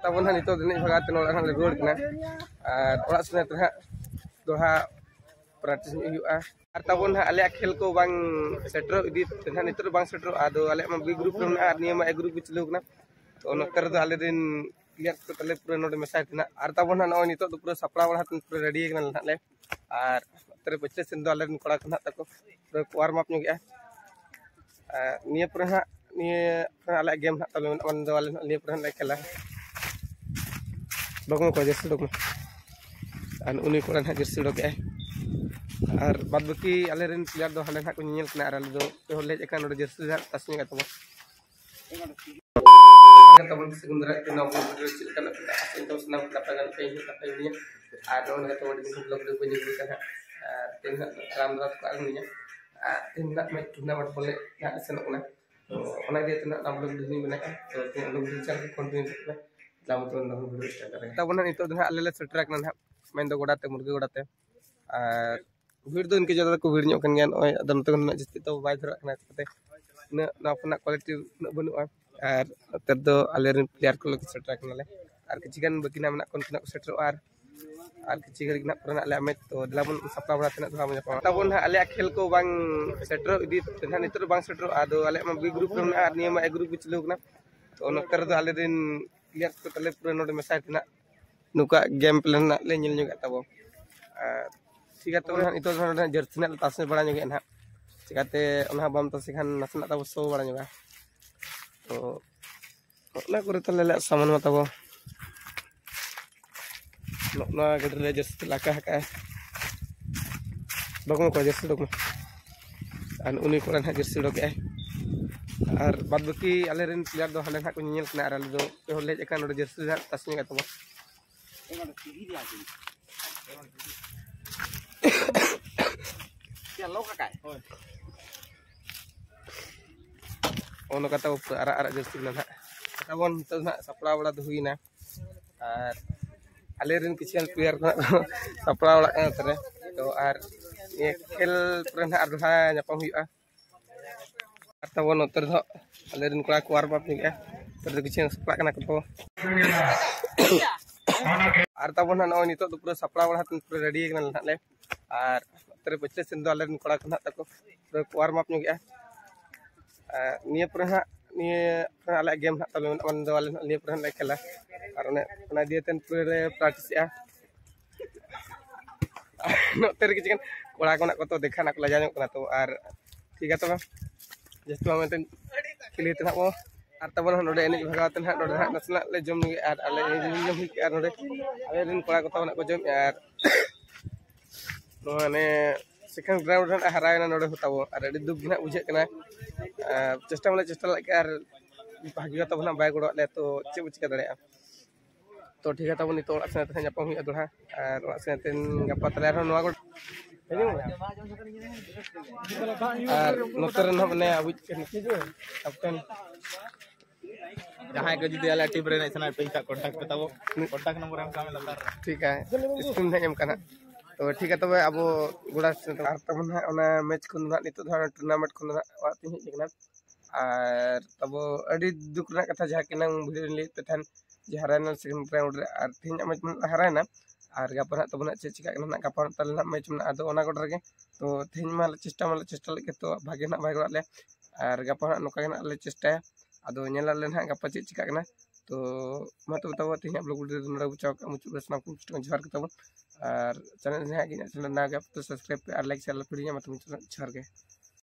ᱛᱟᱵᱚᱱ ᱦᱟᱸᱜ ᱱᱤᱛᱚᱜ ᱫᱤᱱᱤᱡ ᱵᱷᱟᱜᱟᱣ ᱛᱮ ᱚᱲᱟᱜ ᱦᱟᱸᱜ ᱞᱮ ᱨᱩᱣᱟᱹᱲ ᱠᱟᱱᱟ ᱟᱨ ᱚᱲᱟᱜ ᱥᱮᱱ ᱛᱮ ᱦᱟᱸᱜ ᱫᱚᱲᱦᱟ ᱯᱨᱮᱠᱴᱤᱥ ᱦᱩᱭᱩᱜᱼᱟ ᱟᱨ ᱛᱟᱵᱚᱱ ᱦᱟᱸᱜ ᱟᱞᱮᱭᱟᱜ ᱠᱷᱮᱞ ᱠᱚ ᱵᱟᱝ ᱥᱮᱴᱮᱨᱚᱜ ᱤᱫᱤ ᱛᱮ ᱦᱟᱸᱜ ᱱᱤᱛᱚᱜ ᱵᱟᱝ ᱥᱮᱴᱮᱨᱚᱜᱼᱟ ᱟᱫᱚ ᱟᱞᱮᱭᱟᱜ ᱢᱟ ᱵᱤ ᱜᱨᱩᱯ ᱨᱮ ᱢᱮᱱᱟᱜᱼᱟ ᱟᱨ ᱱᱤᱭᱟᱹ ᱢᱟ ᱮ ᱜᱨᱩᱯ ᱜᱮ ᱪᱟᱹᱞᱩ ᱠᱟᱱᱟ ᱛᱚ ᱱᱚᱛᱮ ᱨᱮᱫᱚ ᱟᱞᱮ ᱨᱮᱱ ᱯᱞᱮᱭᱟᱨ ᱠᱚ ᱛᱟᱞᱮ ᱯᱩᱨᱟᱹ ᱱᱚᱰᱮ ᱢᱮᱥᱟᱭ ᱛᱮᱱᱟᱜ ᱟᱨ ᱛᱟᱵᱚᱱ ᱦᱟᱸᱜ ᱱᱚᱜᱼᱚᱭ ᱱᱤᱛᱚᱜ ᱫᱚ ᱯᱩᱨᱟᱹ ᱥᱟᱯᱲᱟᱣ ᱵᱟᱲᱟ ᱠᱟᱛᱮ ᱯᱩᱨᱟᱹ ᱨᱮᱰᱤ ᱠᱟᱱᱟ ᱱᱟᱦᱟᱜ ᱞᱮ ᱟᱨ ᱱᱚᱛᱮ ᱨᱮ ᱯᱟᱹᱪᱷᱞᱟᱹ ᱥᱮᱱ ᱫᱚ ᱟᱞᱮ ᱨᱮᱱ ᱠᱚᱲᱟ ᱠᱚ ᱱᱟᱦᱟᱜ ᱛᱟᱠᱚ ᱯᱩᱨᱟᱹ ᱠᱚ ᱳᱣᱟᱨᱢ ᱟᱯ ᱧᱚᱜᱮᱜᱼᱟ ᱱᱤᱭᱟᱹ ᱯᱚᱨᱮ ᱦᱟᱸᱜ ᱱᱤᱭᱟᱹ ᱟᱞᱮᱭᱟᱜ ᱜᱮᱢ ᱦᱟᱸᱜ ᱛᱟᱞᱮ ᱢᱮᱱᱟᱜᱼᱟ ᱢᱟᱱᱮ ᱫᱚ ᱟᱞᱮ ᱱᱤᱭᱟᱹ ᱯᱚᱨᱮ ᱦᱟᱸᱜ ᱞᱮ ᱠᱷᱮᱞᱟ ᱰᱚᱜᱢᱟ को जर्सी डोगमा और उन्हीं को जर्सी डोके और बाद बाकी आले रेन प्लेयर दो हाले को नियल कना और आले दो पे होले एका नोडे जर्सी तासनी का तबो तबन सेकेंडरी के नाम वीडियो चिल कना इंतो सना कपा गन पे ही और नोन का तबन दिन ब्लॉग दो बनी कना तीन राम रात को आगनिया तीन ना में टूर्नामेंट बोले ना सेन ओना तो ओना दे तना नाम लोग दिन बना तो तीन लोग दिन चल कंटिन्यू करते तबन नितो दिन आले ले सेटर कना ना मेन दो गोडाते मुर्गी गोडाते और भीड़ दो इनके ज्यादा को भीड़ ᱧᱚᱜ ᱠᱟᱱ ᱜᱮᱭᱟ ᱱᱚᱜᱼᱚᱭ ᱟᱫᱚ ᱱᱚᱛᱮ ᱠᱷᱚᱱ ᱡᱟᱹᱥᱛᱤ ᱫᱚ ᱵᱟᱭ ᱫᱷᱚᱨᱟᱜ ᱠᱟᱱᱟ ᱪᱤᱠᱟᱹᱛᱮ ᱩᱱᱟᱹᱜ ᱱᱚᱣᱟ ᱠᱷᱚᱱᱟᱜ ᱠᱳᱣᱟᱞᱤᱴᱤ ᱩᱱᱟᱹᱜ ᱵᱟᱹᱱᱩᱜᱼᱟ ᱟᱨ ᱱᱚᱛᱮ ᱫᱚ ᱟᱞᱮ ᱨᱮᱱ ᱯᱞᱮᱭᱟᱨ ᱠᱚ ᱞᱟᱹᱜᱤᱫ ᱥᱮᱴᱮᱨ ᱠᱟᱱᱟᱞᱮ ᱟᱨ ᱠᱤᱪᱷᱩ ᱜᱟᱱ ᱵᱟᱹᱠᱤ ᱢᱮᱱᱟᱜ ᱠᱚ ᱩᱱᱠᱩ ᱠᱚ ᱥᱮᱴᱮᱨᱚᱜᱼᱟ ᱟᱨ ᱠᱤᱪᱷᱩ ᱜᱷᱟᱹᱲᱤᱡ ᱱᱟᱜ ᱯᱚᱨᱮ ᱟᱞᱮᱭᱟᱜ ᱢᱮᱪ ᱛᱚ ᱫᱮᱞᱟᱵᱚᱱ ᱥᱟᱯᱲᱟᱣ ᱵᱟᱲᱟ ᱛᱮᱱᱟᱜ ᱫᱚ ᱧᱟᱯᱟᱢᱟ ᱛᱟᱵᱚᱱ ᱦᱟᱸᱜ ᱟᱞᱮᱭᱟᱜ ᱠᱷᱮᱞ ᱠᱚ ᱵᱟᱝ ᱥᱮᱴᱮᱨᱚᱜ ᱤᱫᱤ ᱛᱮ ᱦᱟᱸᱜ ᱱᱤᱛᱚᱜ ᱵᱟᱝ ᱥᱮᱴᱮᱨᱚᱜᱼᱟ ᱟᱫᱚ ᱟᱞᱮᱭᱟᱜ ᱢᱟ ᱵᱤ ᱜᱨᱩᱯ ᱨᱮ ᱢᱮᱱᱟᱜᱼᱟ ᱟᱨ ᱱᱤᱭᱟᱹ ᱢᱟ ᱮ ᱜᱨᱩᱯ ᱜᱮ ᱪᱟᱹᱞᱩ ᱠᱟᱱᱟ तो नोते रे दो आले दिन प्लेयर को तले पूरा नोडे मेसाय तना नुका गेम प्लान ना ले निल ᱧᱚᱜ ताबो ठीक है तो नितो नोडे जर्सी ना तासे बड़ा ᱧᱚᱜ ना चिकाते ओना बाम तासे खान नसना ताबो सो बड़ा ᱧᱚᱜᱟ तो ओना करे तले ले सामान मा ताबो नोना गडरे जर्सी लाका हका डोगमा को जर्सी डोगमा और उन्हीं को जर्सी डोके और बाद बाकी आले रेन प्लेयर दो हाले को नियल कना और आले दो पे होले एका नोडे जर्सी तासनी का तबो क्या लोका काय ओनो कता आरा आरा जर्सी ना तबन तो ना सपड़ा बड़ा दो हुईना और आले रेन किछन प्लेयर को सपड़ा बड़ा तरे तो और ये खेल पर ना आधा ᱧᱟᱯᱟᱢ हुईआ तबन उतर दो आले रेन कोड़ा को वार बाप निका तो किछन सपड़ा कना को और तबन ना नय नितो पूरा सपड़ा बड़ा पूरा रेडी कना ले और तेरे पछले सेन दो आले रेन कोड़ा को ना तको पूरा वार बाप निका निया पर हां निया आले गेम हां तले मन दो आले निया पर ले खेला और ओना दिए तेन पूरे प्रैक्टिस आ नोते रे किछन कोड़ा को ना को तो देखा ना को लजा ᱧᱚᱜ कना तो और ठीक है तब जस्ट में तेन खेली तना को और तबन नोडे एने भगाव तेन नोडे नसना ले जम और आले जम ही और नोडे आले दिन कोड़ा को तबन को जम और माने सेकंड ग्राउंड रे हरायना नोडे होताबो और अडी दुख ना बुझे कना चेष्टा वाला चेष्टा लगे और भाग्य तब ना बाय गोड़ ले तो चे बुझका दड़िया तो ठीक है तब नितो ओड़ा से तने ᱧᱟᱯᱟᱢ हुई दोड़ा और ओड़ा से तेन गपा तले रो नवा गोड़ और नोतर न मने अबुज के कैप्टन जहां के जुदी आला टीम रे नेशनल पैसा कांटेक्ट बताबो कांटेक्ट नंबर हम कामे लतार ठीक है स्क्रीन ने एम कना तो ठीक है तब अब गोड़ा से तब ना ओना मैच को ना नितो धरा टूर्नामेंट को ना ओड़ा तीन हेज कना और तब अडी दुख ना कथा जहा के नंग भिडियो ले तथन जे हरायना सेकंड राउंड रे और तीन मैच में हरायना और गपा ना तब ना चे चिका ना गपा तले ना मैच में आदो ओना गोड़ रे तो तीन माले चेष्टा लगे तो भागे ना भाग ले और गपा ना नोका ना ले चेष्टा आदो नेला ले ना गपा चे चिका ना तो मा तो तब तीन ब्लॉग वीडियो नडा बुचाव का मुचु रसना को जोहार के तब और चैनल ने चैनल ना गप तो सब्सक्राइब पे और लाइक शेयर ला पड़ी मा तो जोहार के।